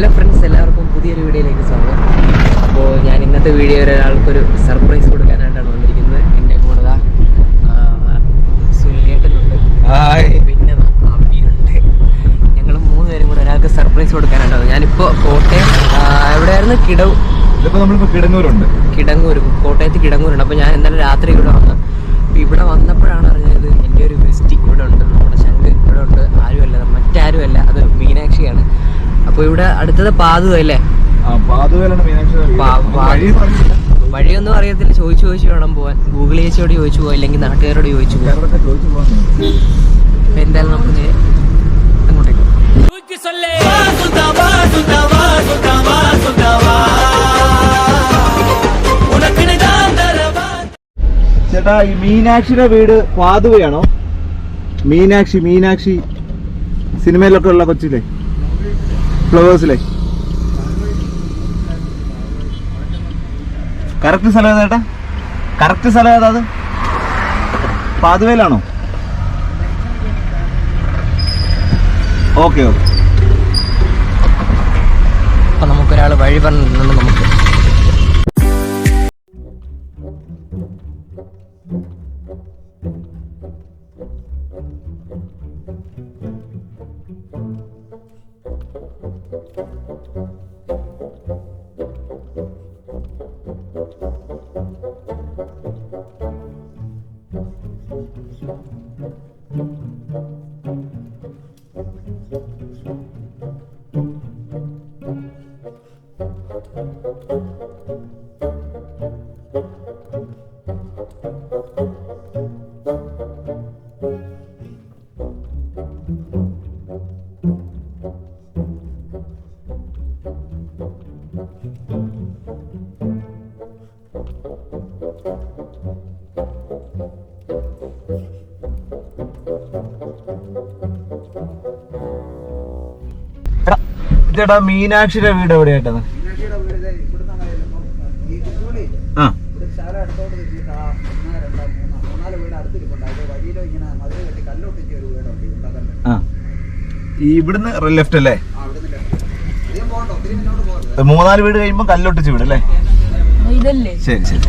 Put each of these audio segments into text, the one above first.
Hello friends, എല്ലാവർക്കും പുതിയൊരു വീഡിയോയിലേക്ക് സ്വാഗതം. അപ്പോൾ ഞാൻ ഇന്നത്തെ വീഡിയോ ഒരാൾക്കൊരു സർപ്രൈസ് കൊടുക്കാനായിട്ടാണ് വന്നിരിക്കുന്നത്. എൻ്റെ കൂടെ സുനിലേട്ടനുണ്ട്, പിന്നെ അഭിയുണ്ട്. ഞങ്ങൾ 3 പേരും കൂടെ ഒരാൾക്ക് സർപ്രൈസ് കൊടുക്കാനായിട്ടാണ്. ഞാനിപ്പോൾ കോട്ടയം എവിടെയായിരുന്നു? കിടങ്ങൂർ, കോട്ടയത്ത് കിടങ്ങൂരുണ്ട്. അപ്പോൾ ഞാൻ ഇന്നലെ രാത്രി ഇവിടെ വന്നപ്പോഴാണ് അറിഞ്ഞത് എൻ്റെ ഒരു ബെസ്റ്റ് ഇവിടെ ഉണ്ട്. നമ്മുടെ ശങ്ക് ഇവിടെ ഉണ്ട്. ആരുമല്ല, മറ്റാരുമല്ല, അത് മീനാക്ഷിയാണ്. അപ്പോൾ ഇവിടെ അടുത്തത് പാതു അല്ലേ? വഴിയൊന്നും അറിയത്തില്ല, ചോദിച്ചു വേണം പോവാൻ. ഗൂഗിൾ ചേച്ചിയോട് ചോദിച്ചു പോവാ, അല്ലെങ്കിൽ നാട്ടുകാരോട് ചോദിച്ചു പോവാം. എന്തായാലും നമുക്ക് അങ്ങോട്ടേക്ക്. ചേട്ടാ, ഈ മീനാക്ഷിയുടെ വീട് പാതുവയാണോ? മീനാക്ഷി സിനിമയിലൊക്കെ ഉള്ള കൊച്ചിലെ ഫ്ലവേഴ്സിലെ കറക്റ്റ് സ്ഥലം ഏതാ ചേട്ടാ? കറക്റ്റ് സ്ഥലം ഏതാ? അത് പാതുവയിലാണോ? ഓക്കെ. അപ്പൊ നമുക്കൊരാൾ വഴി പറഞ്ഞിട്ടുണ്ട്. നമുക്ക് ചേട്ടാ, മീനാക്ഷിയുടെ വീട് എവിടെയായിട്ടാണ്? ഇവിടുന്ന് ലെഫ്റ്റ് അല്ലേ? 3-4 വീട് കഴിയുമ്പോ കല്ലൊട്ടിച്ച് വീട് അല്ലേ? ശരി.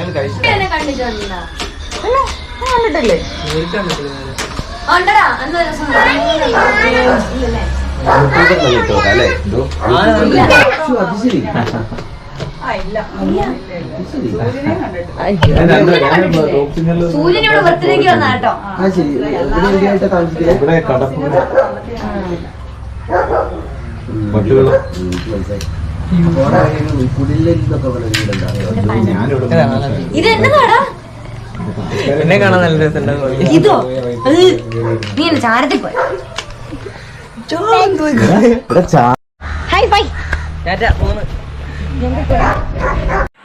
ഞങ്ങൾ കഴിച്ചു. കണ്ടിട്ടുണ്ടോ? കണ്ടിട്ടില്ലേ? നേരിട്ട് കണ്ടിട്ടില്ല ഞാന്. ഉണ്ടടാ, എന്തോ രസം ഇല്ലല്ലേ? യൂട്യൂബറിൽ കിട്ടുമോ അല്ലേ? ഇതോ? ശ്ശോ, അത് ശരി. സൂര്യൻ ഇവിടെ ബർത്ത്ഡേക്ക് വന്ന കേട്ടോ. ആ ശരി. ഇതിനെതിരായിട്ട് താമസിക്കില്ല. ഇവിടെ കടപ്പുറം. ഇത് എന്നതാടാ? എന്നെ കാണാൻ നല്ല രസമുണ്ടാവും. ഇതോ? നീ എന്നെ ചാരത്തിൽ പോയി. Hi bye.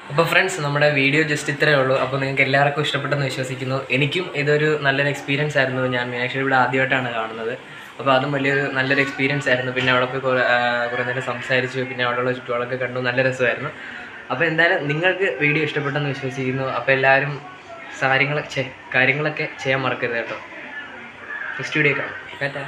അപ്പോൾ ഫ്രണ്ട്സ്, നമ്മുടെ വീഡിയോ ജസ്റ്റ് ഇത്രയേ ഉള്ളൂ. അപ്പോൾ നിങ്ങൾക്ക് എല്ലാവർക്കും ഇഷ്ടപ്പെട്ടെന്ന് വിശ്വസിക്കുന്നു. എനിക്കും ഇതൊരു നല്ലൊരു എക്സ്പീരിയൻസ് ആയിരുന്നു. ഞാൻ മീനാക്ഷി ഇവിടെ ആദ്യമായിട്ടാണ് കാണുന്നത്. അപ്പോൾ അതും വലിയൊരു നല്ലൊരു എക്സ്പീരിയൻസ് ആയിരുന്നു. പിന്നെ അവിടെ പോയി കുറേ നേരം സംസാരിച്ചു. പിന്നെ അവിടെയുള്ള ചുറ്റുകളൊക്കെ കണ്ടു. നല്ല രസമായിരുന്നു. അപ്പോൾ എന്തായാലും നിങ്ങൾക്ക് വീഡിയോ ഇഷ്ടപ്പെട്ടെന്ന് വിശ്വസിക്കുന്നു. അപ്പോൾ എല്ലാവരും കാര്യങ്ങളൊക്കെ ചെയ്യാൻ മറക്കരുത് കേട്ടോ. നെക്സ്റ്റ് വീഡിയോ കാണാം.